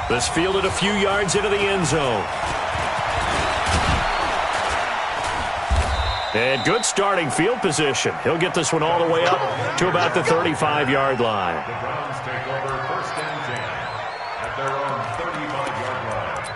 This fielded a few yards into the end zone. And good starting field position. He'll get this one all the way up to about the 35-yard line. The Browns take over 1st and 10 at their own 35-yard line.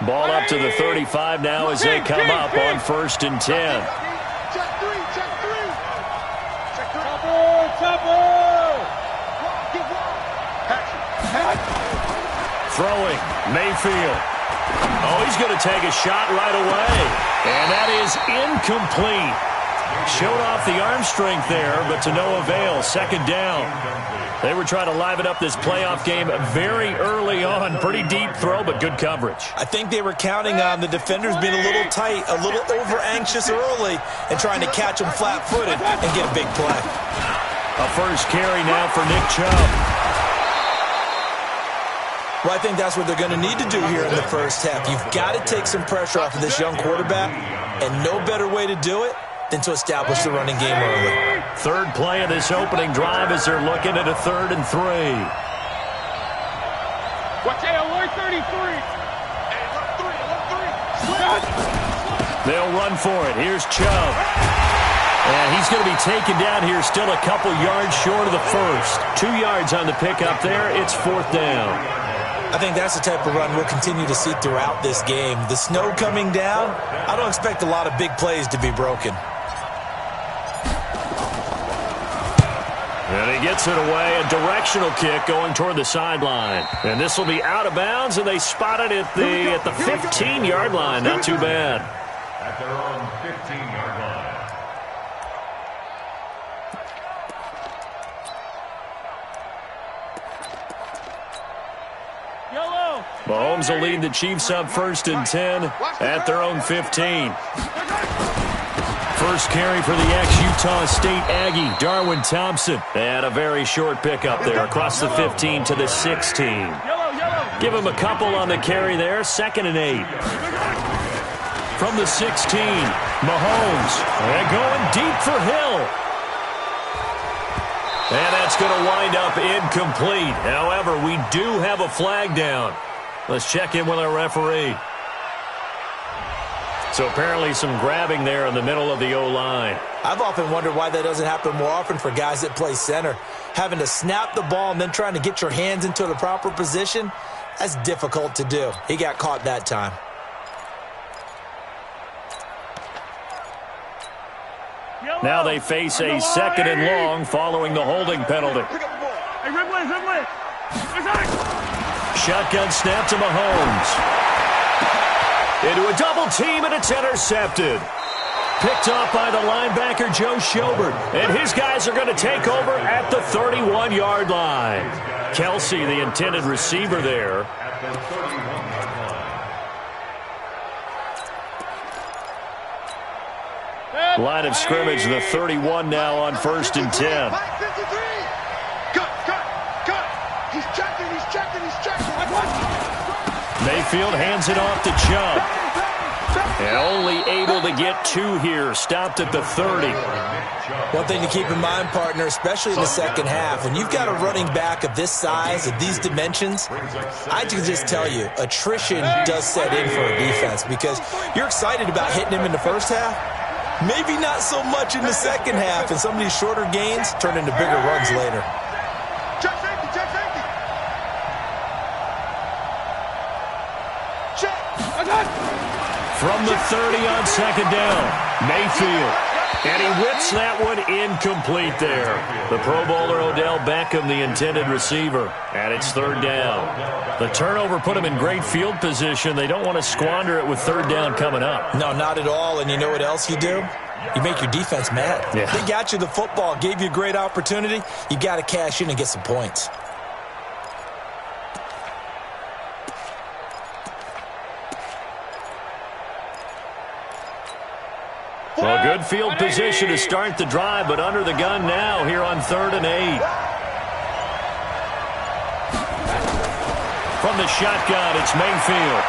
Ball up to the 35 now as they come up on 1st and 10. Throwing, Mayfield. Oh, he's going to take a shot right away. And that is incomplete. Showed off the arm strength there, but to no avail. 2nd down. They were trying to liven up this playoff game very early on. Pretty deep throw, but good coverage. I think they were counting on the defenders being a little tight, a little over-anxious early, and trying to catch them flat-footed and get a big play. A first carry now for Nick Chubb. Well, I think that's what they're going to need to do here in the first half. You've got to take some pressure off of this young quarterback, and no better way to do it than to establish the running game early. 3rd play of this opening drive as they're looking at a 3rd and 3. Watch out, alert 33. They'll run for it. Here's Chubb. And he's going to be taken down here still a couple yards short of the first. 2 yards on the pickup there. It's 4th down. I think that's the type of run we'll continue to see throughout this game. The snow coming down, I don't expect a lot of big plays to be broken. And he gets it away, a directional kick going toward the sideline. And this will be out of bounds, and they spot it at the 15-yard line. Not too bad. At their own 15-yard line. Mahomes will lead the Chiefs up 1st and 10 at their own 15. First carry for the ex-Utah State Aggie, Darwin Thompson. And a very short pickup there across the 15 to the 16. Give him a couple on the carry there. 2nd and 8. From the 16, Mahomes. And going deep for Hill. And that's going to wind up incomplete. However, we do have a flag down. Let's check in with our referee. So apparently some grabbing there in the middle of the O-line. I've often wondered why that doesn't happen more often for guys that play center. Having to snap the ball and then trying to get your hands into the proper position, that's difficult to do. He got caught that time. Now they face a 2nd and long following the holding penalty. Shotgun snap to Mahomes. Into a double team, and it's intercepted. Picked off by the linebacker, Joe Schobert. And his guys are going to take over at the 31-yard line. Kelsey, the intended receiver there. At the 31-yard line. Line of scrimmage, the 31 now on 1st and 10. Mayfield hands it off to Chubb. And only able to get 2 here. Stopped at the 30. One thing to keep in mind, partner, especially in the second half, when you've got a running back of this size, of these dimensions, I can just tell you, attrition does set in for a defense because you're excited about hitting him in the first half. Maybe not so much in the second half, and some of these shorter gains turn into bigger runs later. From the 30 on 2nd down, Mayfield. And he whips that one incomplete there. The Pro Bowler Odell Beckham, the intended receiver. And it's 3rd down. The turnover put him in great field position. They don't want to squander it with 3rd down coming up. No, not at all. And you know what else you do? You make your defense mad. Yeah. They got you the football, gave you a great opportunity. You got to cash in and get some points. Well, good field position to start the drive, but under the gun now here on 3rd and 8. From the shotgun, it's Mayfield.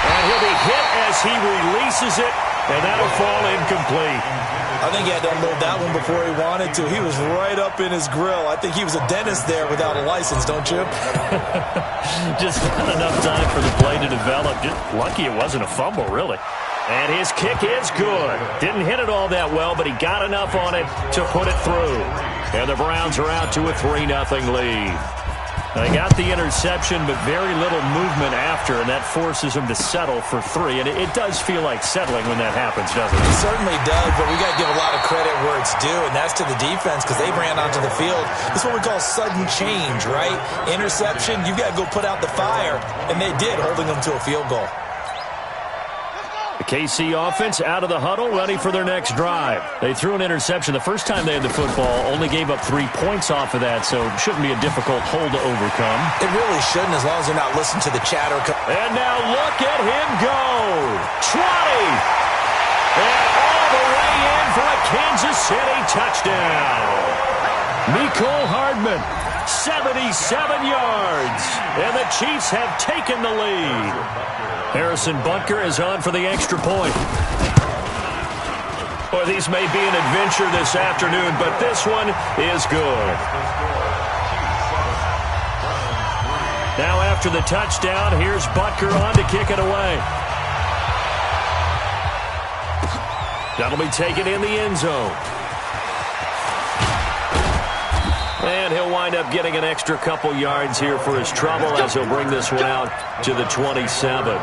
And he'll be hit this. He releases it, and that'll fall incomplete. I think he had to unload that one before he wanted to. He was right up in his grill. I think he was a dentist there without a license, don't you? Just not enough time for the play to develop. Just lucky it wasn't a fumble, really. And his kick is good. Didn't hit it all that well, but he got enough on it to put it through. And the Browns are out to a 3-0 lead. They got the interception, but very little movement after, and that forces him to settle for 3. And it does feel like settling when that happens, doesn't it? It certainly does, but we got to give a lot of credit where it's due, and that's to the defense because they ran onto the field. This is what we call sudden change, right? Interception, you got to go put out the fire, and they did, holding them to a field goal. The KC offense out of the huddle, ready for their next drive. They threw an interception the first time they had the football, only gave up 3 points off of that, so it shouldn't be a difficult hole to overcome. It really shouldn't, as long as they're not listening to the chatter. And now look at him go. 20. And all the way in for a Kansas City touchdown. Mecole Hardman, 77 yards. And the Chiefs have taken the lead. Harrison Butker is on for the extra point. Boy, these may be an adventure this afternoon, but this one is good. Now after the touchdown, here's Butker on to kick it away. That'll be taken in the end zone. And he'll wind up getting an extra couple yards here for his trouble as he'll bring this one out to the 27.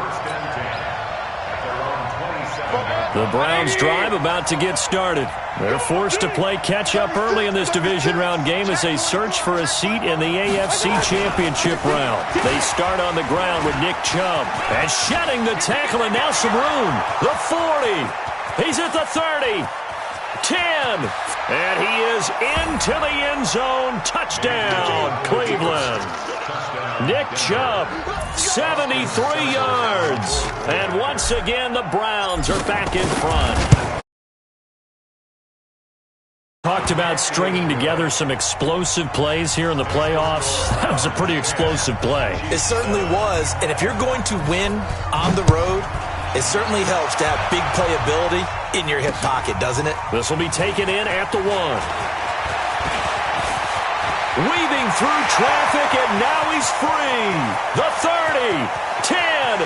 The Browns drive about to get started. They're forced to play catch-up early in this division round game as they search for a seat in the AFC Championship round. They start on the ground with Nick Chubb. And shedding the tackle, and now some room. The 40. He's at the 30. 10. And he is into the end zone. Touchdown, Cleveland. Nick Chubb, 73 yards. And once again, the Browns are back in front. Talked about stringing together some explosive plays here in the playoffs. That was a pretty explosive play. It certainly was. And if you're going to win on the road, it certainly helps to have big playability in your hip pocket, doesn't it? This will be taken in at the 1. Weaving through traffic, and now he's free. The 30, 10,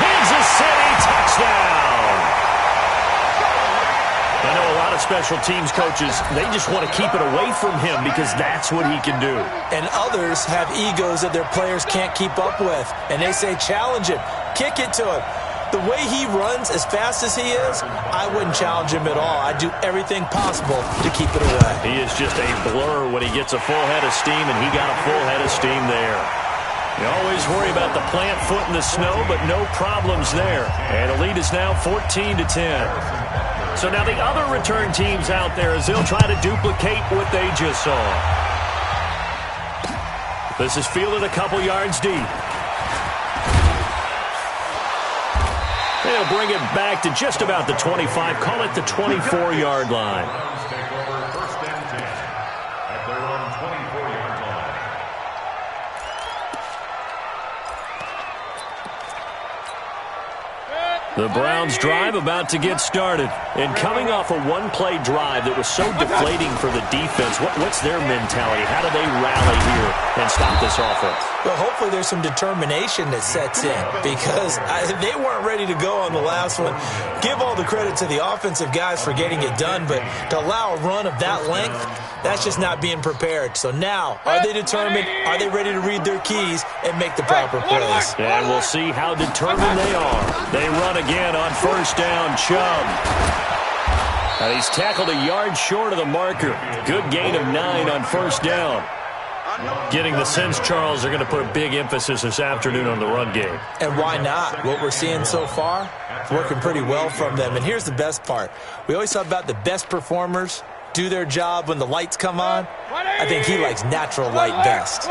Kansas City touchdown. I know a lot of special teams coaches, they just want to keep it away from him because that's what he can do. And others have egos that their players can't keep up with. And they say, challenge him, kick it to him. The way he runs as fast as he is, I wouldn't challenge him at all. I'd do everything possible to keep it away. He is just a blur when he gets a full head of steam, and he got a full head of steam there. You always worry about the plant foot in the snow, but no problems there. And the lead is now 14-10. So now the other return teams out there as they'll try to duplicate what they just saw. This is fielded a couple yards deep. They'll bring it back to just about the 25. Call it the 24-yard line. Take over first and 10 at their own 24-yard line. The Browns drive about to get started. And coming off a one-play drive that was so deflating for the defense, what's their mentality? How do they rally here and stop this offense? Well, hopefully there's some determination that sets in because they weren't ready to go on the last one. Give all the credit to the offensive guys for getting it done, but to allow a run of that length, that's just not being prepared. So now, are they determined? Are they ready to read their keys and make the proper plays? And we'll see how determined they are. They run again on first down, Chubb. And he's tackled a yard short of the marker. Good gain of 9 on first down. Getting the sense, Charles, they're going to put a big emphasis this afternoon on the run game. And why not? What we're seeing so far, it's working pretty well from them. And here's the best part. We always talk about the best performers do their job when the lights come on. I think he likes natural light best.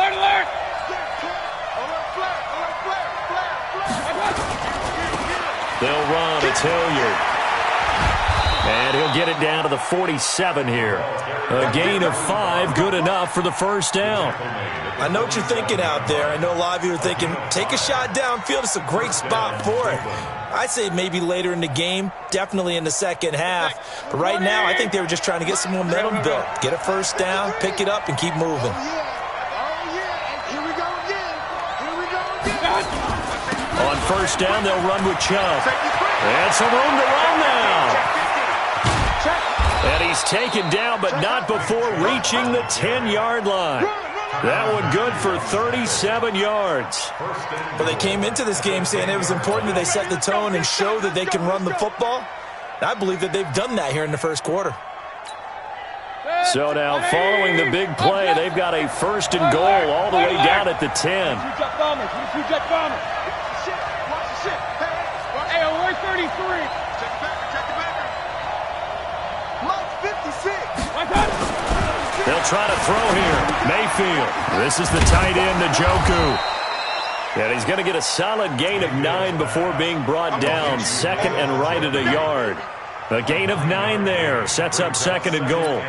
They'll run. It's Hilliard. And he'll get it down to the 47 here. A gain of 5, good enough for the first down. I know what you're thinking out there. I know a lot of you are thinking, take a shot downfield. It's a great spot for it. I'd say maybe later in the game, definitely in the second half. But right now, I think they were just trying to get some momentum built. Get a first down, pick it up, and keep moving. On first down, they'll run with Chubb. And some room to run now. And he's taken down, but not before reaching the 10-yard line. That one good for 37 yards. Well, they came into this game saying it was important that they set the tone and show that they can run the football. I believe that they've done that here in the first quarter. So now, following the big play, they've got a first and goal all the way down at the 10. Hey, alert 33. They'll try to throw here. Mayfield. This is the tight end, Njoku. And he's going to get a solid gain of 9 before being brought down. Second and right at a yard. A gain of 9 there. Sets up second and goal.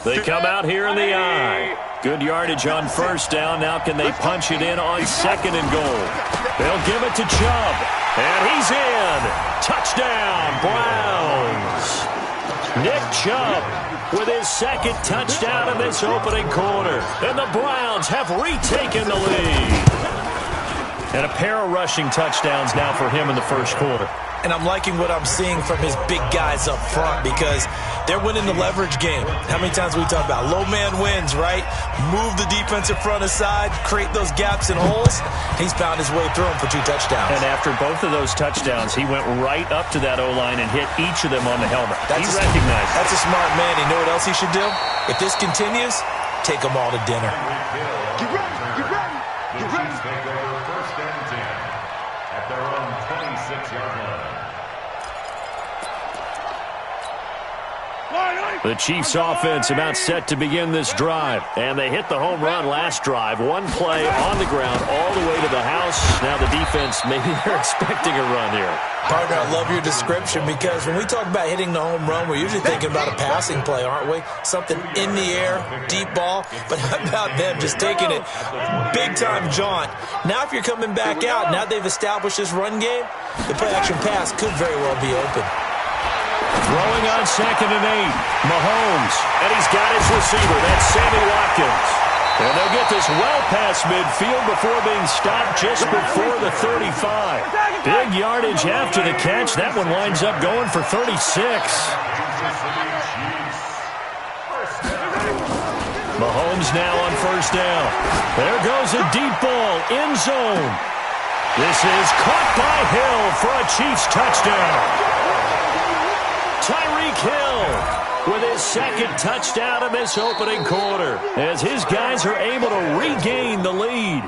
They come out here in the eye. Good yardage on first down. Now can they punch it in on second and goal? They'll give it to Chubb. And he's in. Touchdown, Browns. Nick Chubb with his second touchdown in this opening quarter. And the Browns have retaken the lead. And a pair of rushing touchdowns now for him in the first quarter. And I'm liking what I'm seeing from his big guys up front because they're winning the leverage game. How many times we talk about low man wins, right? Move the defensive front aside, create those gaps and holes. He's found his way through them for 2 touchdowns. And after both of those touchdowns, he went right up to that O-line and hit each of them on the helmet. He recognized it. That's a smart man. You know what else he should do? If this continues, take them all to dinner. Get ready. Get ready. The Chiefs take over first and 10 at their own 26-yard line. The Chiefs offense about set to begin this drive. And they hit the home run last drive. One play on the ground all the way to the house. Now the defense, maybe they're expecting a run here. Partner, I love your description because when we talk about hitting the home run, we're usually thinking about a passing play, aren't we? Something in the air, deep ball. But how about them just taking it big-time jaunt? Now if you're coming back out, now they've established this run game, the play-action pass could very well be open. Throwing on second and 8. Mahomes. And he's got his receiver. That's Sammy Watkins. And they'll get this well past midfield before being stopped just before the 35. Big yardage after the catch. That one winds up going for 36. Mahomes now on first down. There goes a deep ball. End zone. This is caught by Hill for a Chiefs touchdown. Tyreek Hill with his second touchdown in this opening quarter as his guys are able to regain the lead.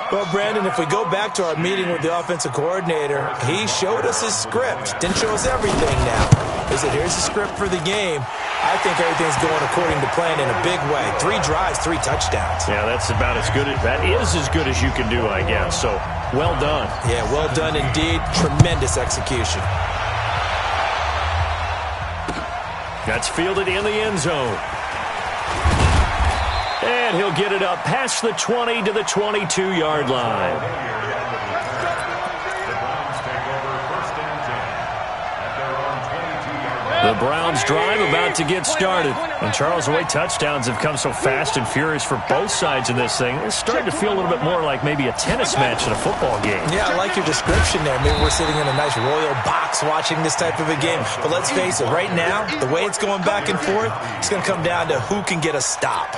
Well, Brandon, if we go back to our meeting with the offensive coordinator, he showed us his script. Didn't show us everything now. He said, here's the script for the game. I think everything's going according to plan in a big way. 3 drives, 3 touchdowns. Yeah, that's about as good. That is as good as you can do, I guess. So, well done. Yeah, well done indeed. Tremendous execution. That's fielded in the end zone. And he'll get it up past the 20 to the 22-yard line. The Browns drive about to get started. And Charles, the way touchdowns have come so fast and furious for both sides in this thing, it's starting to feel a little bit more like maybe a tennis match in a football game. Yeah, I like your description there. Maybe we're sitting in a nice royal box watching this type of a game. But let's face it, right now, the way it's going back and forth, it's going to come down to who can get a stop.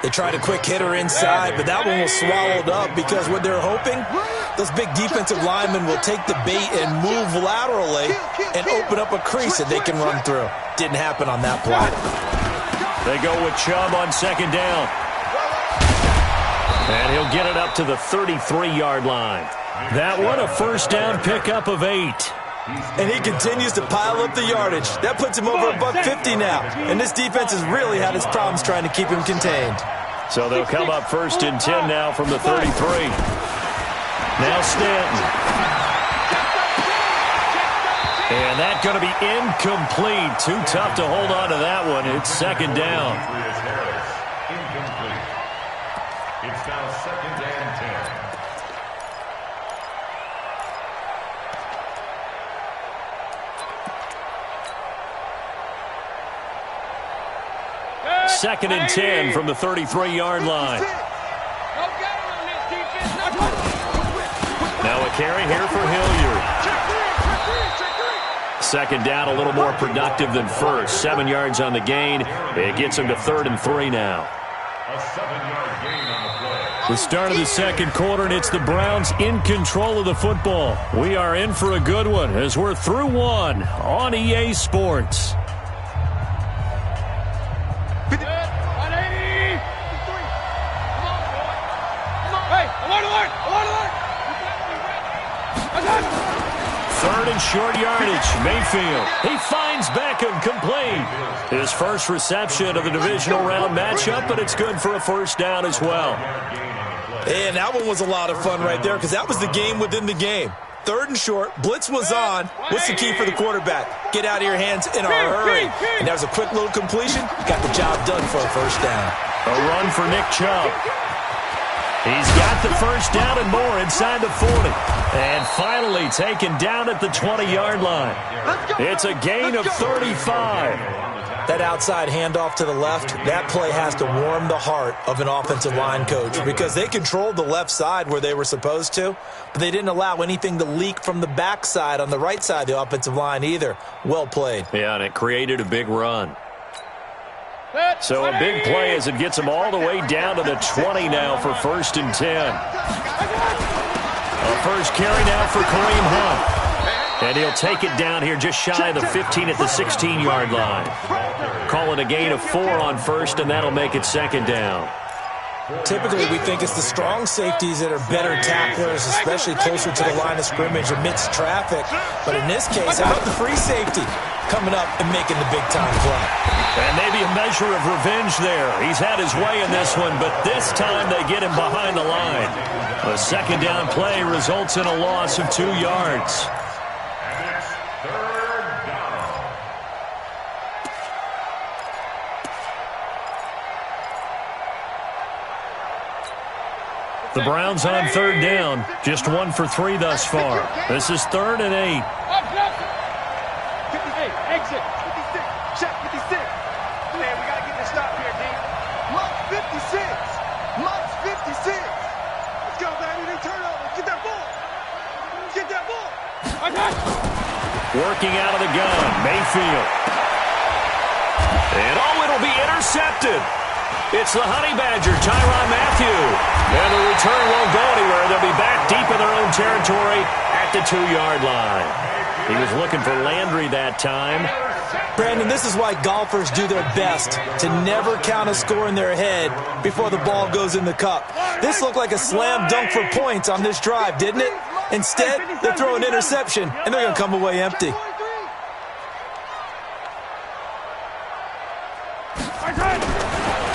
They tried a quick hitter inside, but that one was swallowed up because what they're hoping, those big defensive linemen will take the bait and move laterally and open up a crease that they can run through. Didn't happen on that play. They go with Chubb on second down. And he'll get it up to the 33-yard line. That one, a first down pickup of 8. And he continues to pile up the yardage. That puts him over $150 now. And this defense has really had its problems trying to keep him contained. So they'll come up first and 10 now from the 33. Now Stanton. And that's going to be incomplete. Too tough to hold on to that one. It's second down. Incomplete. It's now second and 10. Second and 10 from the 33-yard line. Now a carry here for Hilliard. Second down, a little more productive than first. 7 yards on the gain. It gets him to 3rd and 3 now. A 7-yard gain on the play. The start of the second quarter, and it's the Browns in control of the football. We are in for a good one as we're through one on EA Sports. Third and short yardage. Mayfield. He finds Beckham, complete. His first reception of the divisional round matchup, but it's good for a first down as well. And that one was a lot of fun right there because that was the game within the game. Third and short. Blitz was on. What's the key for the quarterback? Get out of your hands in a hurry. And that was a quick little completion. Got the job done for a first down. A run for Nick Chubb. He's got the first down and more inside the 40. And finally taken down at the 20-yard line. It's a gain of 35. That outside handoff to the left, that play has to warm the heart of an offensive line coach because they controlled the left side where they were supposed to, but they didn't allow anything to leak from the backside on the right side of the offensive line either. Well played. Yeah, and it created a big run. So a big play as it gets him all the way down to the 20 now for 1st and 10. A first carry now for Kareem Hunt. And he'll take it down here just shy of the 15 at the 16-yard line. Call it a gain of 4 on first, and that'll make it second down. Typically, we think it's the strong safeties that are better tacklers, especially closer to the line of scrimmage amidst traffic. But in this case, how about the free safety coming up and making the big-time play? And maybe a measure of revenge there. He's had his way in this one, but this time they get him behind the line. A second down play results in a loss of 2 yards. And it's 3rd down. The Browns on 3rd down. Just 1 for 3 thus far. This is 3rd and 8. Exit. 56. Check 56. Man, we got to get this stop here, D. Mark 56. Mark 56. Let's go, baby. They turn over. Get that ball. Get that ball. Working out of the gun. Mayfield. And it'll be intercepted. It's the Honey Badger, Tyrann Mathieu. And the return won't go anywhere. They'll be back deep in their own territory at the 2-yard line. He was looking for Landry that time. Brandon, this is why golfers do their best to never count a score in their head before the ball goes in the cup. This looked like a slam dunk for points on this drive, didn't it? Instead, they throw an interception, and they're going to come away empty.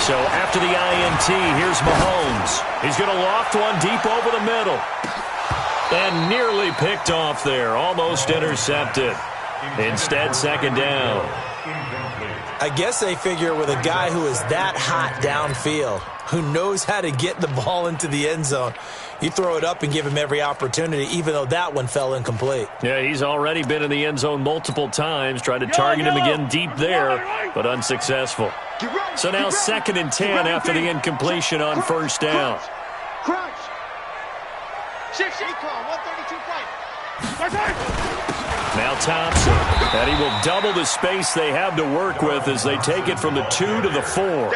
So after the INT, here's Mahomes. He's going to loft one deep over the middle. And nearly picked off there. Almost intercepted. Instead, second down. I guess they figure with a guy who is that hot downfield, who knows how to get the ball into the end zone, you throw it up and give him every opportunity, even though that one fell incomplete. Yeah, he's already been in the end zone multiple times, tried to target him again deep there, but unsuccessful. So now 2nd and 10 after the incompletion on first down. Crunch. Shift, 132 fight. Now Thompson, and he will double the space they have to work with as they take it from the 2 to the 4. Well,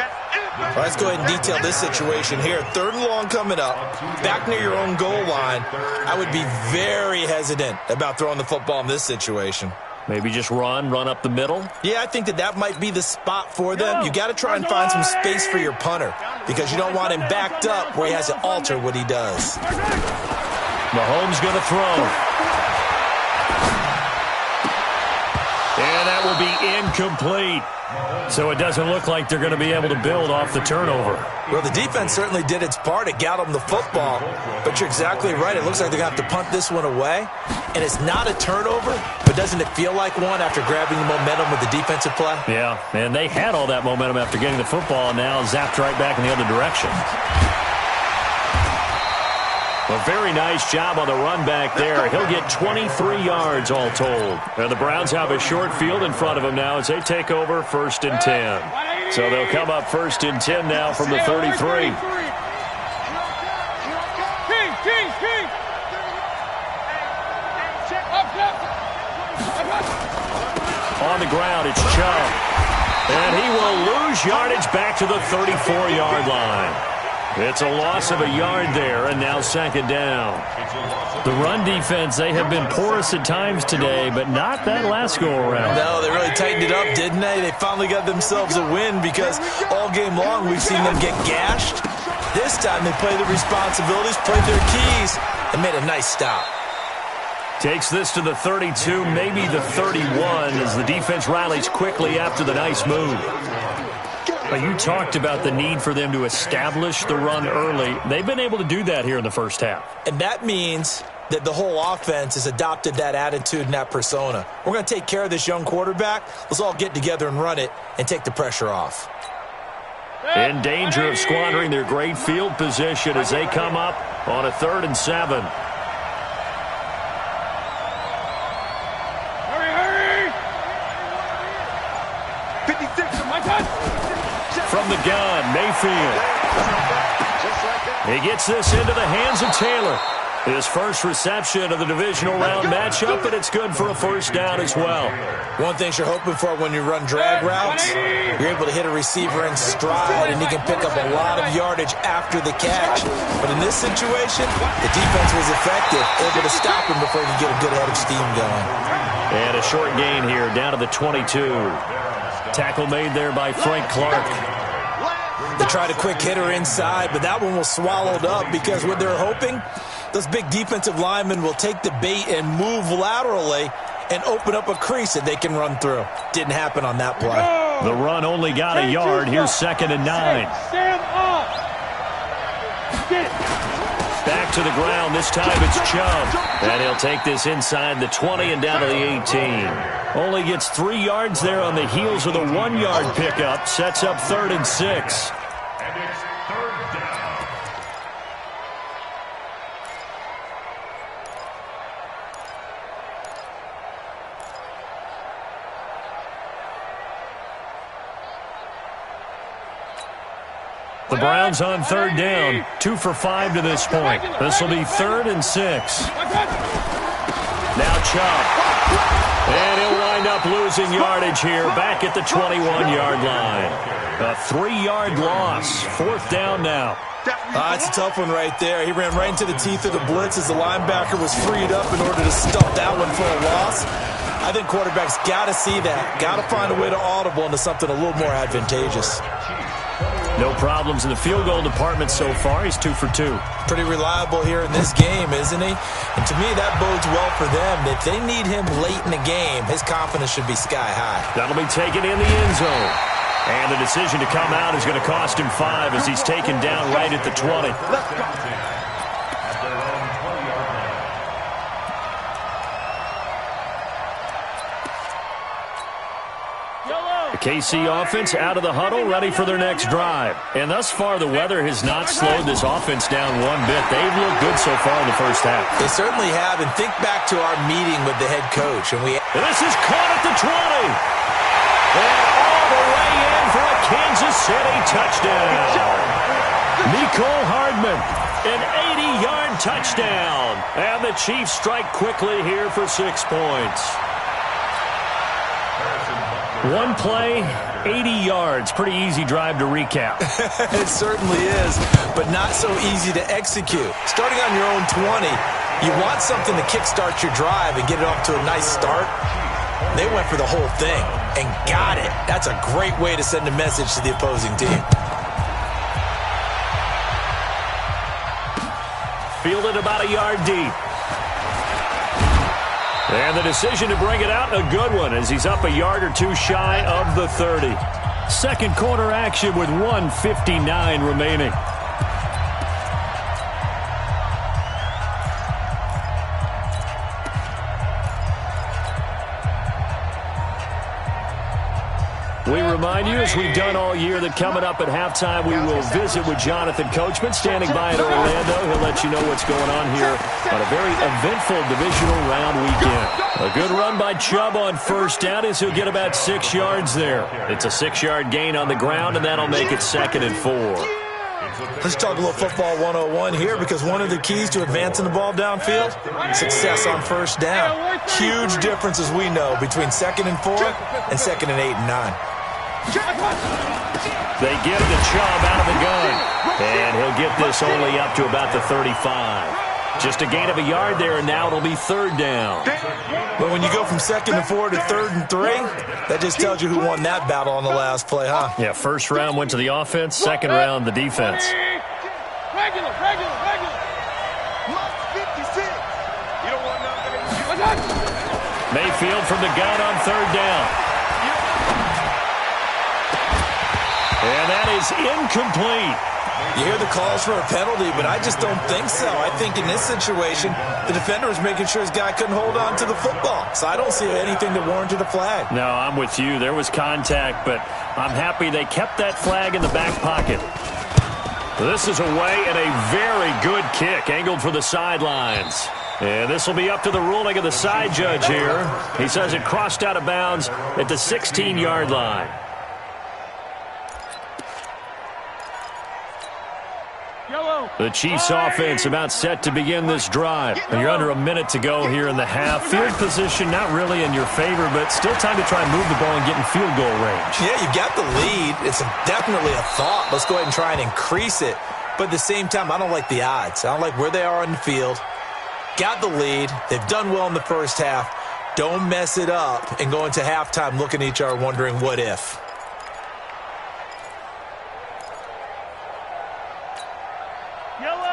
let's go ahead and detail this situation here. 3rd and long coming up, back near your own goal line. I would be very hesitant about throwing the football in this situation. Maybe just run up the middle? Yeah, I think that might be the spot for them. You got to try and find some space for your punter because you don't want him backed up where he has to alter what he does. Mahomes going to throw. And that will be incomplete. So it doesn't look like they're going to be able to build off the turnover. Well, the defense certainly did its part. It got them the football. But you're exactly right. It looks like they're going to have to punt this one away. And it's not a turnover, but doesn't it feel like one after grabbing the momentum with the defensive play? Yeah, and they had all that momentum after getting the football, and now zapped right back in the other direction. A very nice job on the run back there. He'll get 23 yards all told. And the Browns have a short field in front of them now as they take over 1st and 10. So they'll come up 1st and 10 now from the 33. On the ground, it's Chubb. And he will lose yardage back to the 34-yard line. It's a loss of a yard there, and now 2nd down. The run defense, they have been porous at times today, but not that last go-around. No, they really tightened it up, didn't they? They finally got themselves a win because all game long we've seen them get gashed. This time they played their responsibilities, played their keys, and made a nice stop. Takes this to the 32, maybe the 31, as the defense rallies quickly after the nice move. You talked about the need for them to establish the run early. They've been able to do that here in the first half. And that means that the whole offense has adopted that attitude and that persona. We're going to take care of this young quarterback. Let's all get together and run it and take the pressure off. In danger of squandering their great field position as they come up on a 3rd and 7. From the gun, Mayfield. He gets this into the hands of Taylor. His first reception of the divisional round matchup, and it's good for a 1st down as well. One thing you're hoping for when you run drag routes, you're able to hit a receiver in stride, and he can pick up a lot of yardage after the catch. But in this situation, the defense was effective, able to stop him before he could get a good head of steam going. And a short gain here, down to the 22. Tackle made there by Frank Clark. They tried a quick hitter inside, but that one was swallowed up because what they're hoping, those big defensive linemen will take the bait and move laterally and open up a crease that they can run through. Didn't happen on that play. The run only got a yard. Here's 2nd and 9. Stand up. Back to the ground. This time it's Chubb. And he'll take this inside the 20 and down to the 18. Only gets 3 yards there on the heels of the 1-yard pickup. Sets up 3rd and 6. And it's 3rd down. The Browns on 3rd down. 2 for 5 to this point. This will be 3rd and 6. Now Chubb. And he'll wind up losing yardage here back at the 21-yard line. A 3-yard loss. 4th down now. It's a tough one right there. He ran right into the teeth of the blitz as the linebacker was freed up in order to stuff that one for a loss. I think quarterbacks got to see that. Got to find a way to audible into something a little more advantageous. No problems in the field goal department so far. He's 2 for 2. Pretty reliable here in this game, isn't he? And to me, that bodes well for them. If they need him late in the game, his confidence should be sky high. That'll be taken in the end zone. And the decision to come out is going to cost him 5 as he's taken down right at the 20. KC offense out of the huddle, ready for their next drive. And thus far, the weather has not slowed this offense down one bit. They've looked good so far in the first half. They certainly have. And think back to our meeting with the head coach. And this is caught at the 20. And all the way in for a Kansas City touchdown. Mecole Hardman, an 80-yard touchdown. And the Chiefs strike quickly here for 6 points. One play, 80 yards. Pretty easy drive to recap. It certainly is, but not so easy to execute. Starting on your own 20, you want something to kickstart your drive and get it off to a nice start. They went for the whole thing and got it. That's a great way to send a message to the opposing team. Fielded about a yard deep. And the decision to bring it out, a good one, as he's up a yard or two shy of the 30. Second quarter action with 1:59 remaining. We remind you, as we've done all year, that coming up at halftime, we will visit with Jonathan Coachman, standing by in Orlando. He'll let you know what's going on here on a very eventful divisional round weekend. A good run by Chubb on first down as he'll get about 6 yards there. It's a 6-yard gain on the ground, and that'll make it 2nd and 4. Let's talk a little football 101 here, because one of the keys to advancing the ball downfield, success on first down. Huge difference, as we know, between 2nd and 4 and 2nd and 8 and 9. They give to Chubb out of the gun, and he'll get this only up to about the 35. Just a gain of a yard there, and now it'll be 3rd down. But when you go from 2nd and 4 to 3rd and 3, that just tells you who won that battle on the last play, huh? Yeah, first round went to the offense, second round the defense. Regular. Must 56. You don't want nothing. Mayfield from the gun on 3rd down. And that is incomplete. You hear the calls for a penalty, but I just don't think so. I think in this situation, the defender was making sure his guy couldn't hold on to the football. So I don't see anything that warranted a flag. No, I'm with you. There was contact, but I'm happy they kept that flag in the back pocket. This is away, and a very good kick, angled for the sidelines. And this will be up to the ruling of the side judge here. He says it crossed out of bounds at the 16-yard line. The Chiefs offense about set to begin this drive. And you're under a minute to go here in the half. Field position not really in your favor, but still time to try and move the ball and get in field goal range. Yeah, you've got the lead. It's definitely a thought. Let's go ahead and try and increase it. But at the same time, I don't like the odds. I don't like where they are on the field. Got the lead. They've done well in the first half. Don't mess it up and go into halftime looking at each other wondering what if.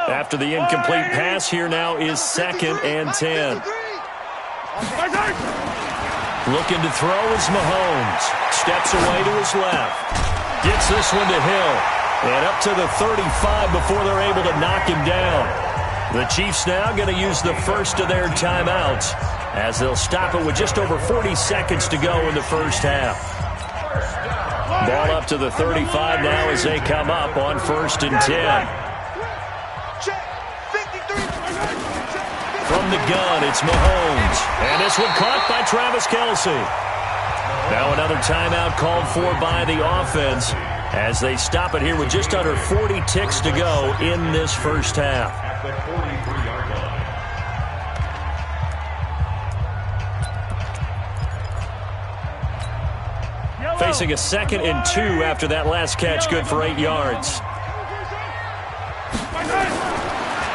After the incomplete pass, here now is 2nd and 10. Looking to throw is Mahomes. Steps away to his left. Gets this one to Hill. And up to the 35 before they're able to knock him down. The Chiefs now going to use the first of their timeouts as they'll stop it with just over 40 seconds to go in the first half. Ball up to the 35 now as they come up on 1st and 10. From the gun, it's Mahomes. And this one caught by Travis Kelce. Now another timeout called for by the offense as they stop it here with just under 40 ticks to go in this first half. At the 43-yard line. Facing a 2nd and 2 after that last catch, good for 8 yards.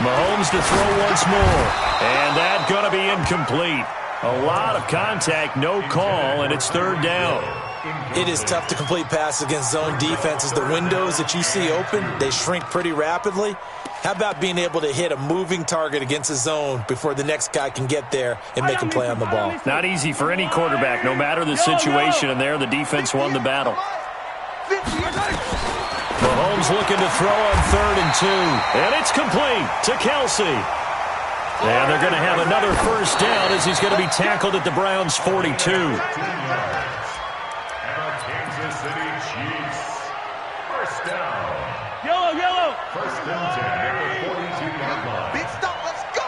Mahomes to throw once more. And that's going to be incomplete. A lot of contact, no call, and it's 3rd down. It is tough to complete passes against zone defenses. The windows that you see open, they shrink pretty rapidly. How about being able to hit a moving target against a zone before the next guy can get there and make a play on the ball? Not easy for any quarterback, no matter the situation, and there the defense won the battle. Mahomes looking to throw on 3rd and 2. And it's complete to Kelce. And they're going to have another first down as he's going to be tackled at the Browns' 42. And the Kansas City Chiefs. First down. Yellow. 1st and 10 at the 42-yard line. Big stop, let's go.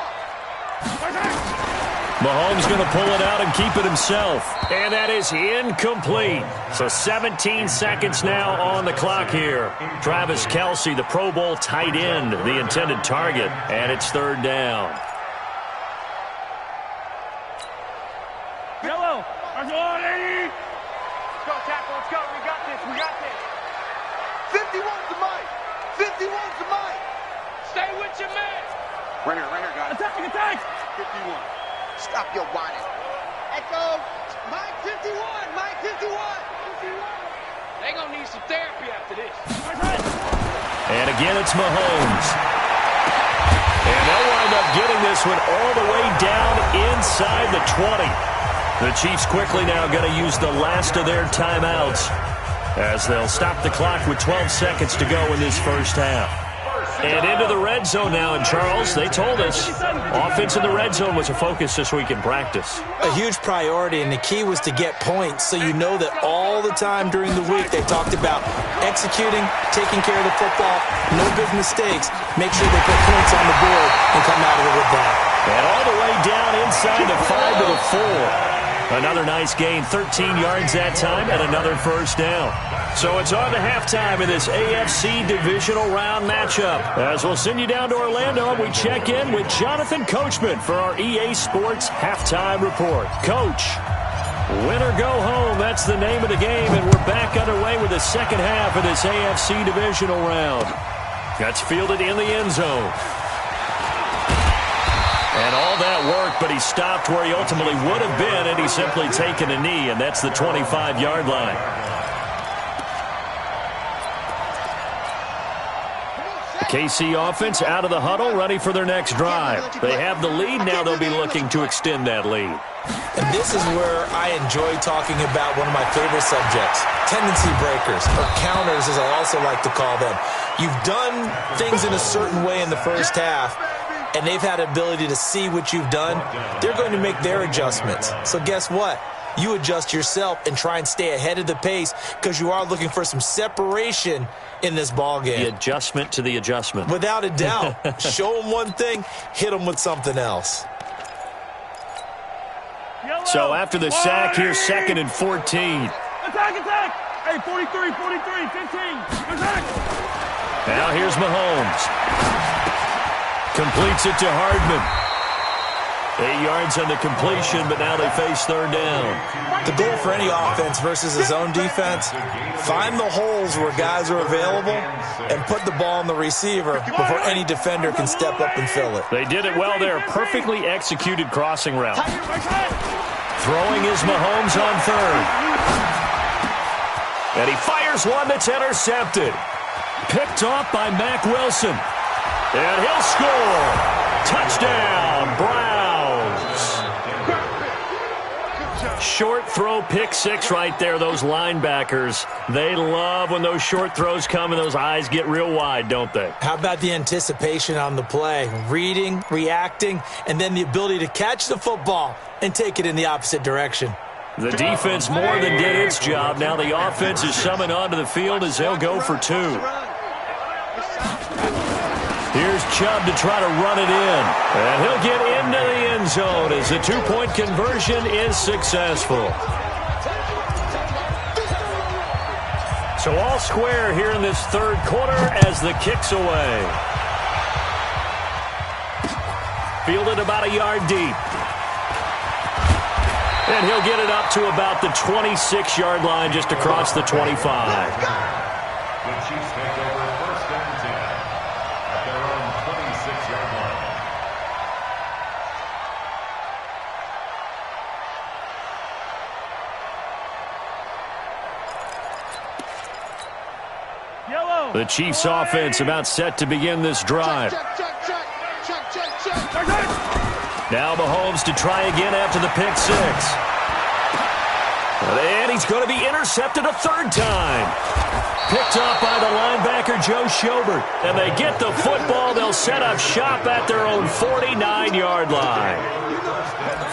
Mahomes going to pull it out and keep it himself. And that is incomplete. So 17 seconds now on the clock here. Travis Kelce, the Pro Bowl tight end, the intended target. And it's 3rd down. Yellow. Let's go, tackle. Let's go. We got this. 51's the mic. 51's the mic. Stay with your man. Right here, guys. Attack. 51. Stop your whining. Echo. Mike 51. They gonna need some therapy after this. And again, it's Mahomes. And they'll wind up getting this one all the way down inside the 20. The Chiefs quickly now going to use the last of their timeouts as they'll stop the clock with 12 seconds to go in this first half. And into the red zone now, and Charles, they told us offense in the red zone was a focus this week in practice. A huge priority, and the key was to get points, so you know that all the time during the week they talked about executing, taking care of the football, no big mistakes, make sure they put points on the board and come out of it with that. And all the way down inside the 5 to the 4. Another nice gain, 13 yards that time, and another first down. So it's on to halftime in this AFC divisional round matchup. As we'll send you down to Orlando, we check in with Jonathan Coachman for our EA Sports Halftime Report. Coach, win or go home, that's the name of the game, and we're back underway with the second half of this AFC divisional round. That's fielded in the end zone. And all that work, but he stopped where he ultimately would have been, and he's simply taken a knee, and that's the 25-yard line. The KC offense out of the huddle, ready for their next drive. They have the lead. Now they'll be looking to extend that lead. And this is where I enjoy talking about one of my favorite subjects, tendency breakers, or counters as I also like to call them. You've done things in a certain way in the first half, and they've had the ability to see what you've done. They're going to make their adjustments. So guess what? You adjust yourself and try and stay ahead of the pace because you are looking for some separation in this ball game. The adjustment to the adjustment. Without a doubt. Show them one thing, hit them with something else. So after the sack, here's 2nd and 14. Attack, attack! Hey, 43, 15. Attack! Now here's Mahomes. Completes it to Hardman. 8 yards on the completion, but now they face third down. The goal for any offense versus his own defense, find the holes where guys are available and put the ball on the receiver before any defender can step up and fill it. They did it well there. Perfectly executed crossing route. Throwing is Mahomes on third. And he fires one that's intercepted. Picked off by Mack Wilson. And he'll score. Touchdown, Browns. Short throw, pick six right there. Those linebackers, they love when those short throws come and those eyes get real wide, don't they? How about the anticipation on the play? Reading, reacting, and then the ability to catch the football and take it in the opposite direction. The defense more than did its job. Now the offense is summoned onto the field as they'll go for two. Here's Chubb to try to run it in. And he'll get into the end zone as the two-point conversion is successful. So all square here in this third quarter as the kick's away. Fielded about a yard deep. And he'll get it up to about the 26-yard line just across the 25. The Chiefs take over first and 10 at their own 26-yard line. Yellow. The Chiefs offense about set to begin this drive. Now Mahomes to try again after the pick six. And he's going to be intercepted a third time. Picked up by the linebacker, Joe Schobert. And they get the football. They'll set up shop at their own 49-yard line.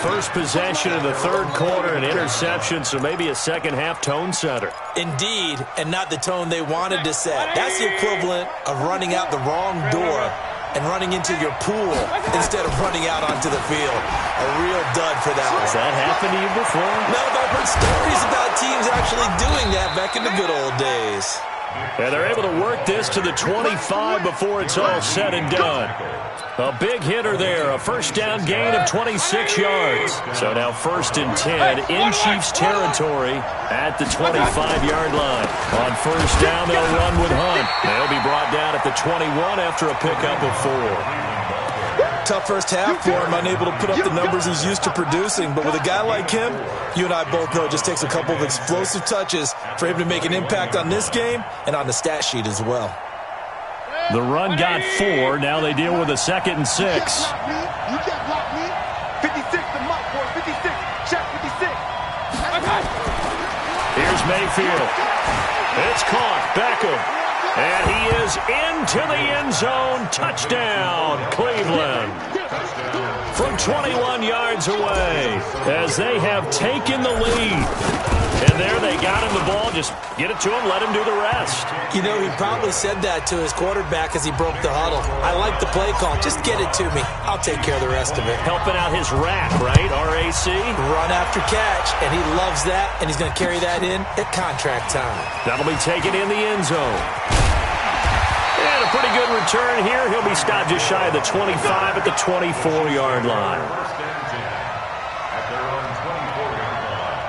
First possession of the third quarter, an interception, so maybe a second-half tone setter. Indeed, and not the tone they wanted to set. That's the equivalent of running out the wrong door and running into your pool instead of running out onto the field. A real dud for that one. Has that happened to you before? No, but I've heard stories about teams actually doing that back in the good old days. And they're able to work this to the 25 before it's all said and done. A big hitter there, a first down gain of 26 yards. So now 1st and 10 in Chiefs territory at the 25-yard line. On first down, they'll run with Hunt. They'll be brought down at the 21 after a pickup of 4. Tough first half for him, unable to put up the numbers he's used to producing. But with a guy like him, you and I both know it just takes a couple of explosive touches for him to make an impact on this game and on the stat sheet as well. The run got 4. Now they deal with a 2nd and 6. You can't block me. 56 to Mike, boy. 56. Check 56. Here's Mayfield. It's caught. Beckham. And he is into the end zone. Touchdown, Cleveland. From 21 yards away as they have taken the lead. And there they got him the ball. Just get it to him, let him do the rest. You know, he probably said that to his quarterback as he broke the huddle. I like the play call. Just get it to me. I'll take care of the rest of it. Helping out his rack, right? RAC. Run after catch, and he loves that, and he's going to carry that in at contract time. That'll be taken in the end zone. And a pretty good return here. He'll be stopped just shy of the 25 at the 24-yard line. First and 10 at their own 24-yard line.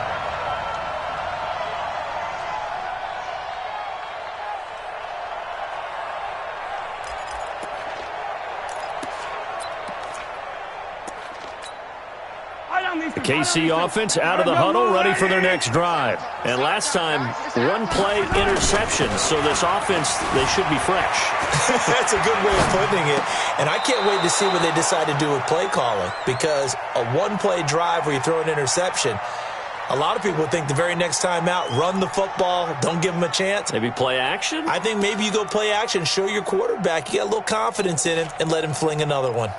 The KC offense out of the huddle, ready for their next drive. And last time, one-play interception. So this offense, they should be fresh. That's a good way of putting it. And I can't wait to see what they decide to do with play calling, because a one-play drive where you throw an interception, a lot of people think the very next time out, run the football, don't give them a chance. Maybe play action? I think maybe you go play action, show your quarterback you got a little confidence in him, and let him fling another one.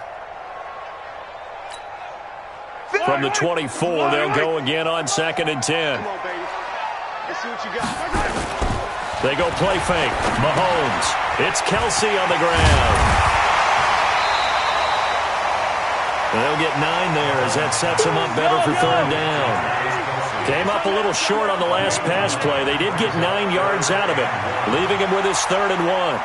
From the 24, they'll go again on 2nd and 10. Come on, baby. Let's see what you got. They go play fake. Mahomes. It's Kelsey on the ground. And they'll get 9 there as that sets them up better for 3rd down. Came up a little short on the last pass play. They did get 9 yards out of it, leaving him with his 3rd and 1.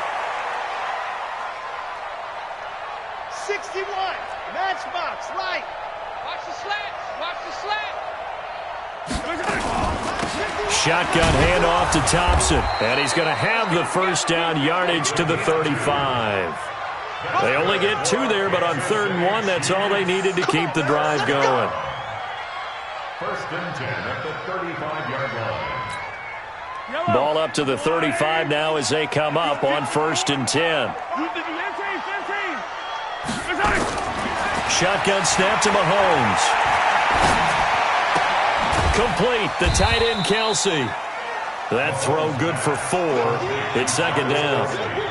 61. Matchbox. Light. Watch the slats. Watch the slat. Shotgun handoff to Thompson. And he's going to have the first down yardage to the 35. They only get 2 there, but on 3rd and 1, that's all they needed to keep the drive going. First and 10 at the 35-yard line. Ball up to the 35 now as they come up on 1st and 10. Shotgun snap to Mahomes. Complete. The tight end, Kelsey. That throw good for 4. It's 2nd down.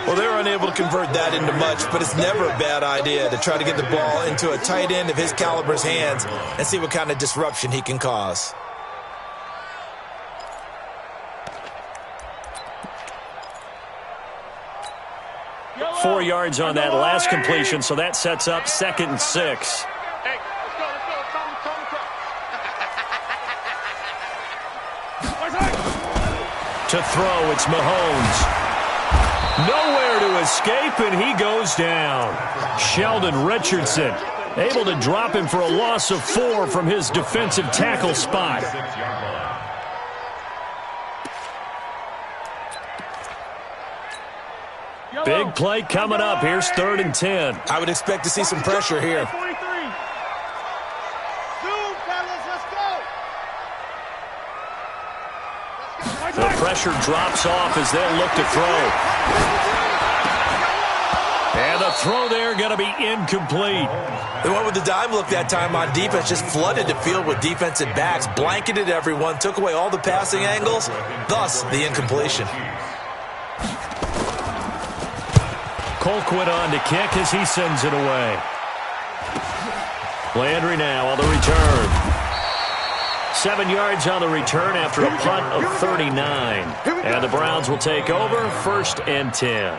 Well, they were unable to convert that into much, but it's never a bad idea to try to get the ball into a tight end of his caliber's hands and see what kind of disruption he can cause. – 4 yards on that last completion, so that sets up 2nd and 6. Hey, let's go. To throw, it's Mahomes. Nowhere to escape, and he goes down. Sheldon Richardson able to drop him for a loss of 4 from his defensive tackle spot. Big play coming up. Here's 3rd and 10. I would expect to see some pressure here. The pressure drops off as they'll look to throw. And the throw there going to be incomplete. They went with the dime look that time on defense, just flooded the field with defensive backs, blanketed everyone, took away all the passing angles, thus the incompletion. Colquitt on to kick as he sends it away. Landry now on the return. 7 yards on the return after a punt of 39. And the Browns will take over 1st and 10.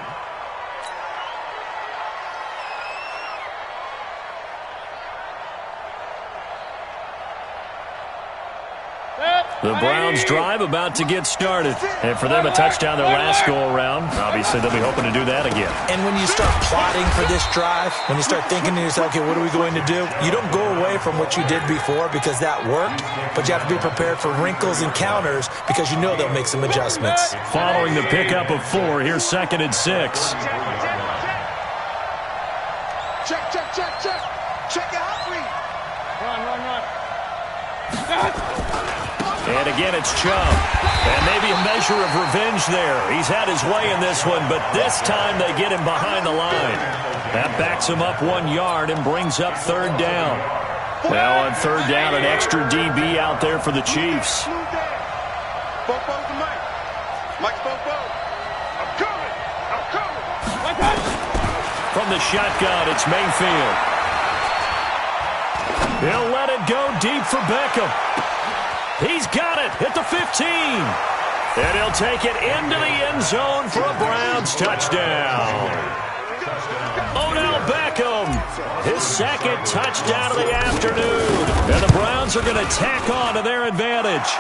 The Browns drive about to get started. And for them, a touchdown their last go-around. Obviously, they'll be hoping to do that again. And when you start plotting for this drive, when you start thinking to yourself, okay, what are we going to do? You don't go away from what you did before because that worked, but you have to be prepared for wrinkles and counters because you know they'll make some adjustments. Following the pickup of 4, here's 2nd and 6. Check. Check your hot read. Run. And again, it's Chubb. And maybe a measure of revenge there. He's had his way in this one, but this time they get him behind the line. That backs him up 1 yard and brings up third down. Now on third down, an extra DB out there for the Chiefs. From the shotgun, it's Mayfield. He'll let it go deep for Beckham. He's got it at the 15. And he'll take it into the end zone for a Browns touchdown. Odell Beckham, his second touchdown of the afternoon. And the Browns are going to tack on to their advantage.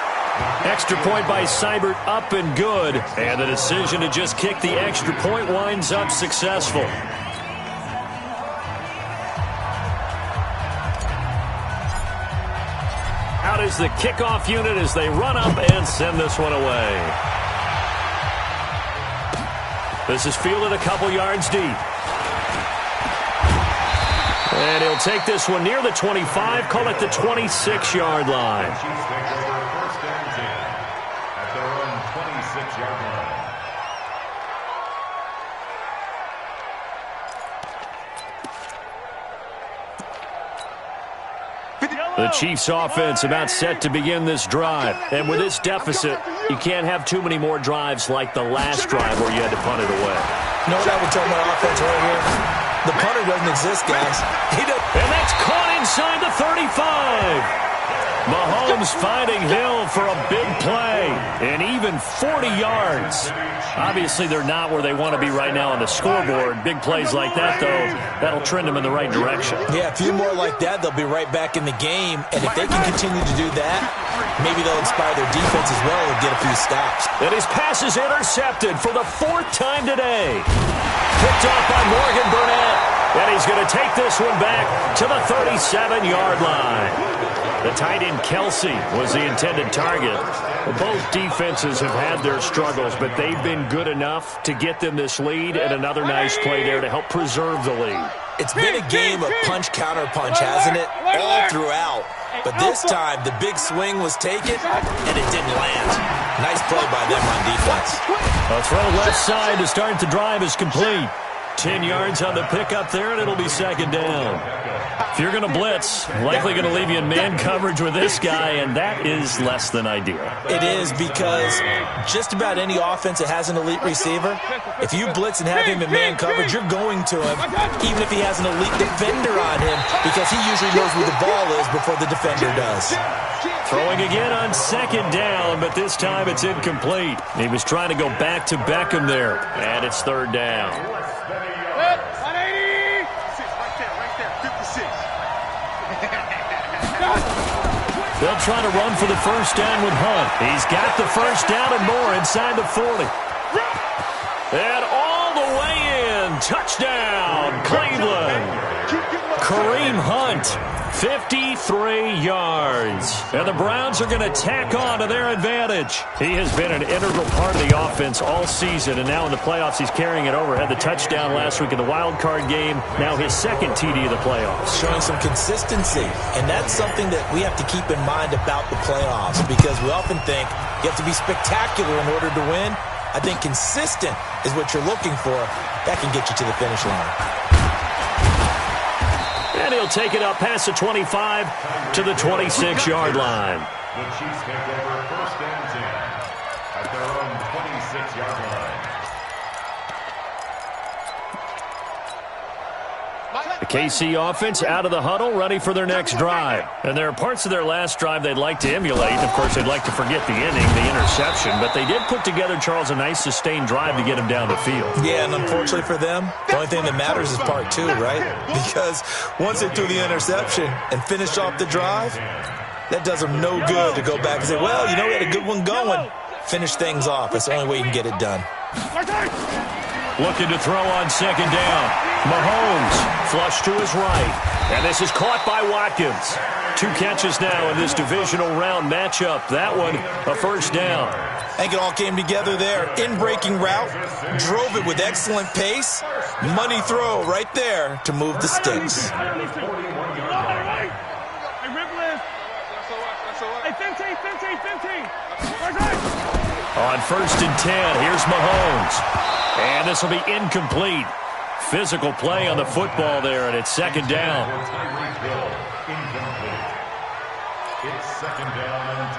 Extra point by Seibert, up and good. And the decision to just kick the extra point winds up successful. Out is the kickoff unit as they run up and send this one away. This is fielded a couple yards deep. And he'll take this one near the 25, call it the 26-yard line. First and 10 at their own 26-yard line. The Chiefs offense about set to begin this drive. And with this deficit, you can't have too many more drives like the last drive where you had to punt it away. You know what I would tell my offense right here? The punter doesn't exist, guys. He doesn't. And that's caught inside the 35. Mahomes finding Hill for a big play. And even 40 yards. Obviously, they're not where they want to be right now on the scoreboard. Big plays like that, though, that'll trend them in the right direction. Yeah, a few more like that, they'll be right back in the game. And if they can continue to do that, maybe they'll inspire their defense as well and get a few stops. And his pass is intercepted for the 4th time today. Picked off by Morgan Burnett. And he's going to take this one back to the 37-yard line. The tight end Kelsey was the intended target. Both defenses have had their struggles, but they've been good enough to get them this lead, and another nice play there to help preserve the lead. It's been a game of punch-counter-punch, hasn't it? All throughout. But this time, the big swing was taken, and it didn't land. Nice play by them on defense. A throw left side to start the drive is complete. 10 yards on the pickup there, and it'll be second down. If you're going to blitz, likely going to leave you in man coverage with this guy, and that is less than ideal. It is, because just about any offense that has an elite receiver, if you blitz and have him in man coverage, you're going to him, even if he has an elite defender on him, because he usually knows where the ball is before the defender does. Throwing again on second down, but this time it's incomplete. He was trying to go back to Beckham there, and it's third down. They'll try to run for the first down with Hunt. He's got the first down and more inside the 40. And all the way in. Touchdown, Cleveland. Kareem Hunt, 53 yards. And the Browns are going to tack on to their advantage. He has been an integral part of the offense all season, and now in the playoffs he's carrying it over. Had the touchdown last week in the wild card game. Now his second TD of the playoffs. Showing some consistency, and that's something that we have to keep in mind about the playoffs, because we often think you have to be spectacular in order to win. I think consistent is what you're looking for. That can get you to the finish line. And he'll take it up past the 25 to the 26-yard line. The Chiefs take over first and 10 at their own 26-yard line. The KC offense out of the huddle, ready for their next drive. And there are parts of their last drive they'd like to emulate. Of course, they'd like to forget the inning, the interception. But they did put together, Charles, a nice sustained drive to get him down the field. Yeah, and unfortunately for them, the only thing that matters is part two, right? Because once they threw the interception and finished off the drive, that does them no good to go back and say, well, you know, we had a good one going. Finish things off. That's the only way you can get it done. Looking to throw on second down. Mahomes flush to his right. And this is caught by Watkins. 2 catches now in this divisional round matchup. That one, a first down. I think it all came together there. In-breaking route. Drove it with excellent pace. Money throw right there to move the sticks. Hey, On 1st and 10, here's Mahomes. And this will be incomplete. Physical play on the football there, and it's 2nd down. It's 2nd down and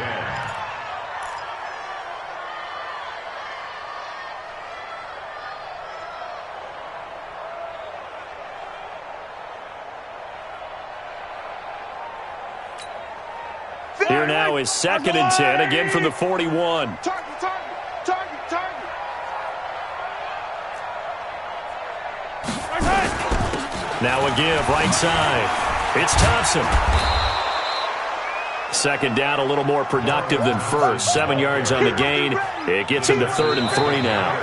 10. Here now is 2nd and 10, again from the 41. Now a give, right side. It's Thompson. 2nd down, a little more productive than first. 7 yards on the gain. It gets him to 3rd and 3 now.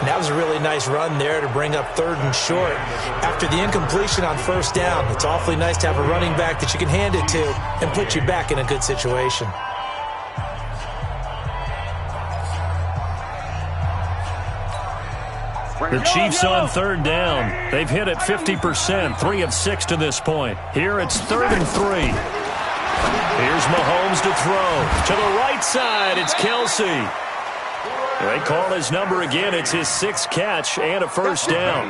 That was a really nice run there to bring up 3rd and short. After the incompletion on 1st down, it's awfully nice to have a running back that you can hand it to and put you back in a good situation. The Chiefs on 3rd down. They've hit it 50%, 3 of 6 to this point. Here it's 3rd and 3. Here's Mahomes to throw. To the right side, it's Kelce. They call his number again. It's his 6th catch and a 1st down.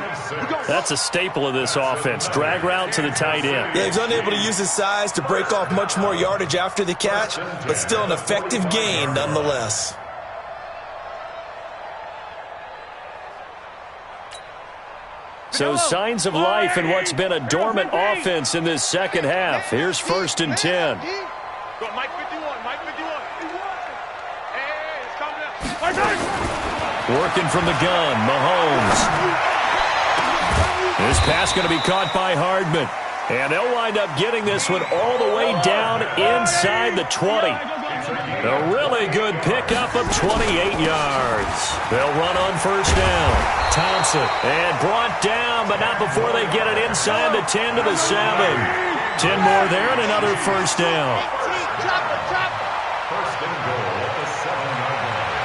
That's a staple of this offense. Drag route to the tight end. Yeah, he's unable to use his size to break off much more yardage after the catch, but still an effective gain nonetheless. So signs of life in what's been a dormant offense in this 2nd half. Here's 1st and 10. Working from the gun, Mahomes. This pass going to be caught by Hardman. And they'll wind up getting this one all the way down inside the 20. A really good pickup of 28 yards. They'll run on 1st down. Thompson, and brought down, but not before they get it inside the 10 to the 7. 10 more there and another 1st down. 1st and goal at the 7-yard line.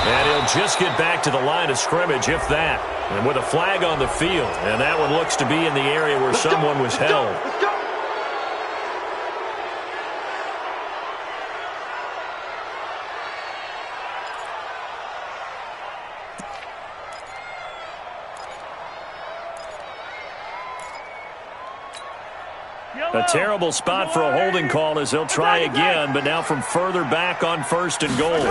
And he'll just get back to the line of scrimmage, if that. And with a flag on the field. And that one looks to be in the area where someone was held. A terrible spot for a holding call as they'll try again, but now from further back on 1st and goal.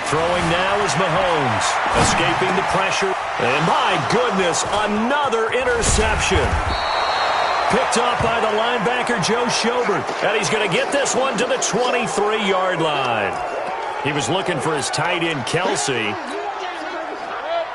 Throwing now is Mahomes, escaping the pressure. And my goodness, another interception. Picked off by the linebacker, Joe Schobert. And he's going to get this one to the 23-yard line. He was looking for his tight end, Kelce.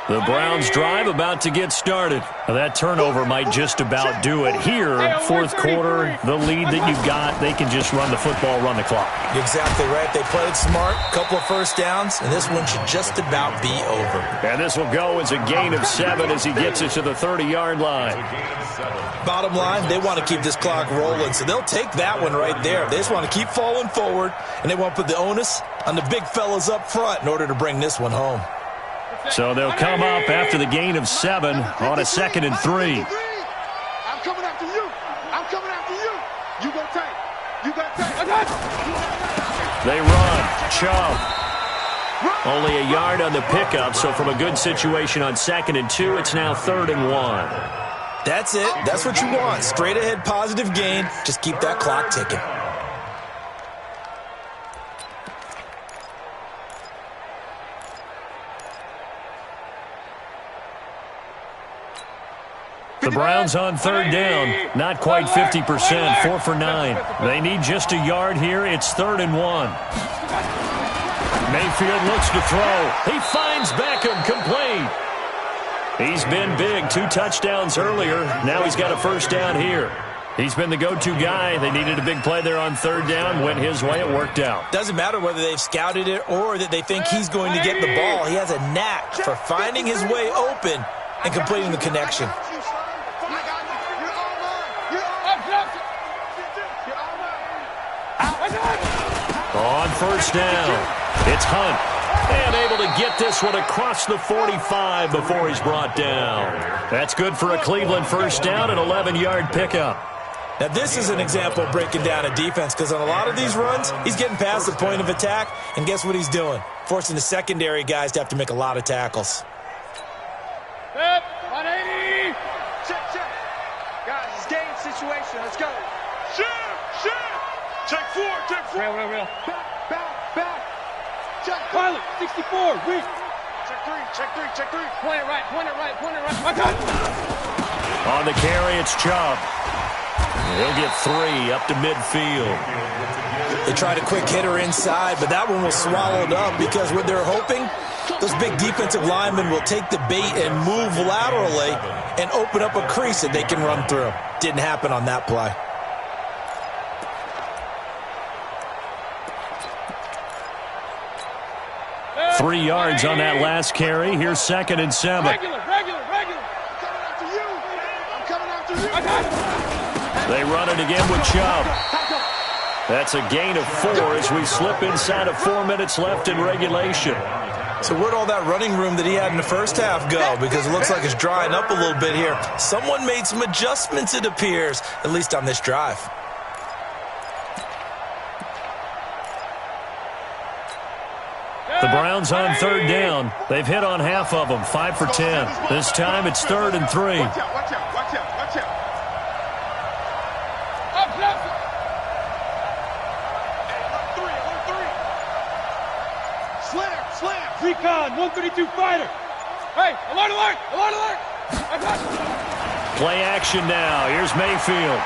The Browns drive about to get started. Now that turnover might just about do it. Here, 4th quarter, the lead that you've got, they can just run the football, run the clock. Exactly right. They played smart, couple of 1st downs, and this one should just about be over. And this will go as a gain of 7 as he gets it to the 30-yard line. Bottom line, they want to keep this clock rolling, so they'll take that one right there. They just want to keep falling forward, and they want to put the onus on the big fellas up front in order to bring this one home. So they'll come up after the gain of 7 on a 2nd and 3. I'm coming after you. I'm coming after you. You go tank. You got tank. They run. Chubb. Only a yard on the pickup, so from a good situation on 2nd and 2, it's now 3rd and 1. That's it. That's what you want. Straight ahead positive gain. Just keep that clock ticking. The Browns on 3rd down, not quite 50%, 4 for 9. They need just a yard here. It's 3rd and 1. Mayfield looks to throw. He finds Beckham, complete. He's been big, 2 touchdowns earlier. Now he's got a 1st down here. He's been the go-to guy. They needed a big play there on 3rd down. Went his way. It worked out. Doesn't matter whether they've scouted it or that they think he's going to get the ball. He has a knack for finding his way open and completing the connection. On 1st down, it's Hunt. And able to get this one across the 45 before he's brought down. That's good for a Cleveland 1st down, an 11-yard pickup. Now, this is an example of breaking down a defense because on a lot of these runs, he's getting past the point of attack, and guess what he's doing? Forcing the secondary guys to have to make a lot of tackles. 180. Check, check. Guys, it's game situation. Let's go. Shift. Check 4. Real. Back. Check. Pilot, 64. Weak. Check 3. Point it right. My God. On the carry, it's Chubb. He'll get 3 up to midfield. They tried a quick hitter inside, but that one was swallowed up because what they're hoping, those big defensive linemen will take the bait and move laterally and open up a crease that they can run through. Didn't happen on that play. Three yards on that last carry. Here's 2nd and 7. Regular. I'm coming after you. They run it again with Chubb. That's a gain of 4 as we slip inside of 4 minutes left in regulation. So where'd all that running room that he had in the first half go? Because it looks like it's drying up a little bit here. Someone made some adjustments, it appears, at least on this drive. The Browns on 3rd down. They've hit on half of them, 5 for 10. This time it's 3rd and 3. Watch out. Slam. Recon, 132 fighter. Hey, alert. Play action now. Here's Mayfield.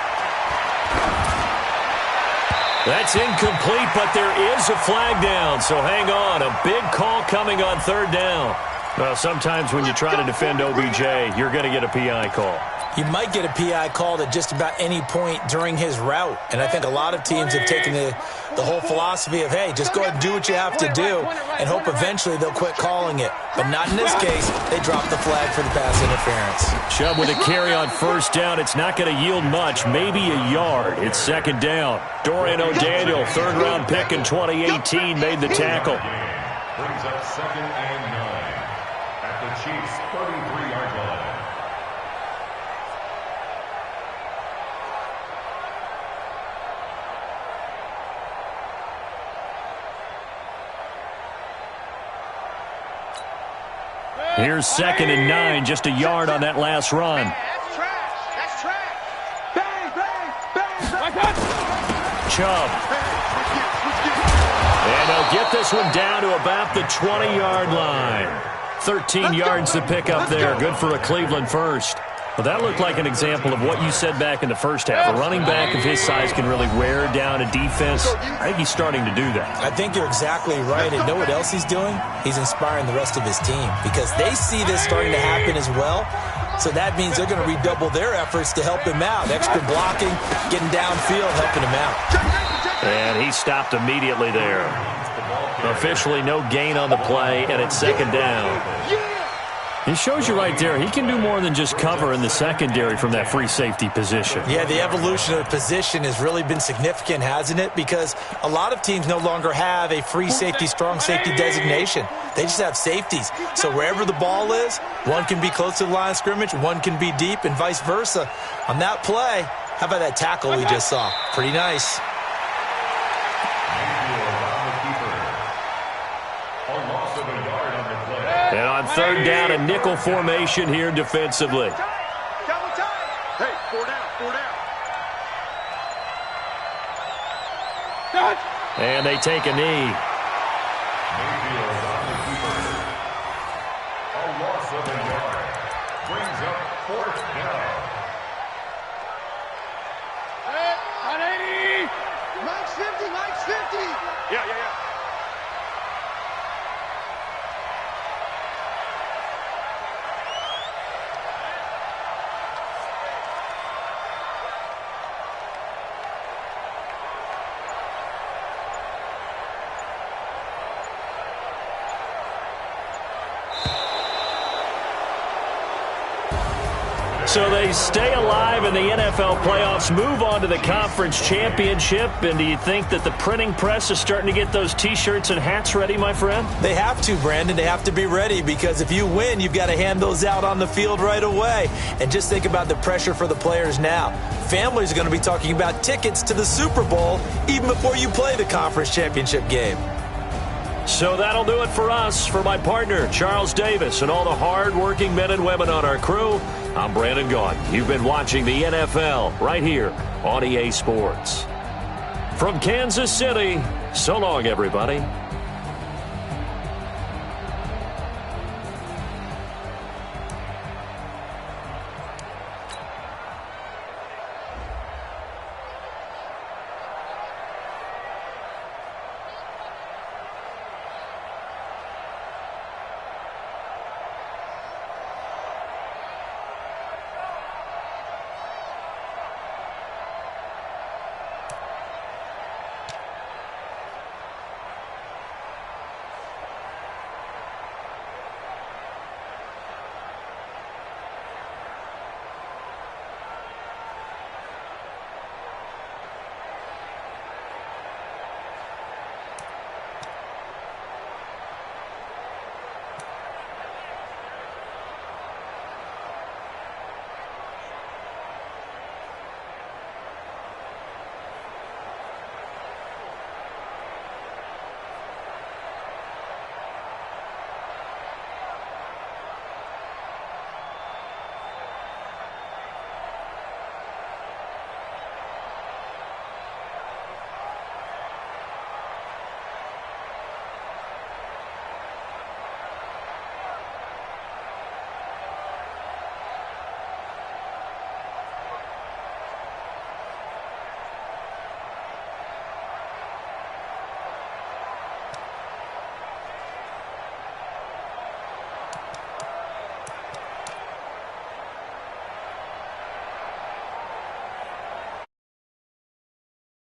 That's incomplete, but there is a flag down, so hang on. A big call coming on 3rd down. Well, sometimes when you try to defend OBJ, you're going to get a PI call. You might get a PI called at just about any point during his route. And I think a lot of teams have taken the whole philosophy of, hey, just go ahead and do what you have to do and hope eventually they'll quit calling it. But not in this case. They dropped the flag for the pass interference. Chubb with a carry on 1st down. It's not going to yield much, maybe a yard. It's 2nd down. Dorian O'Daniel, 3rd-round pick in 2018, made the tackle. Brings up 2nd and 9 at the Chiefs' 33-yard line. Here's 2nd and 9, just a yard on that last run. That's trash. Bang. Chubb. And they'll get this one down to about the 20-yard line. 13 yards to pick up there. Good for a Cleveland first. Well, that looked like an example of what you said back in the first half. A running back of his size can really wear down a defense. I think he's starting to do that. I think you're exactly right. And know what else he's doing? He's inspiring the rest of his team because they see this starting to happen as well. So that means they're going to redouble their efforts to help him out. Extra blocking, getting downfield, helping him out. And he stopped immediately there. Officially no gain on the play, and it's 2nd down. It shows you right there, he can do more than just cover in the secondary from that free safety position. Yeah, the evolution of the position has really been significant, hasn't it? Because a lot of teams no longer have a free safety, strong safety designation. They just have safeties. So wherever the ball is, one can be close to the line of scrimmage, one can be deep, and vice versa. On that play, how about that tackle we just saw? Pretty nice. A And on 3rd down, a nickel formation here defensively. Hey, 4 down. And they take a knee. Mayfield on the keeper. A loss of a yard. Brings up 4th down. 180. Mike's 50. Yeah. So they stay alive in the NFL playoffs, move on to the conference championship, and do you think that the printing press is starting to get those T-shirts and hats ready, my friend? They have to, Brandon. They have to be ready because if you win, you've got to hand those out on the field right away. And just think about the pressure for the players now. Families are going to be talking about tickets to the Super Bowl even before you play the conference championship game. So that'll do it for us. For my partner, Charles Davis, and all the hard-working men and women on our crew, I'm Brandon Gaudin. You've been watching the NFL right here on EA Sports. From Kansas City, so long, everybody.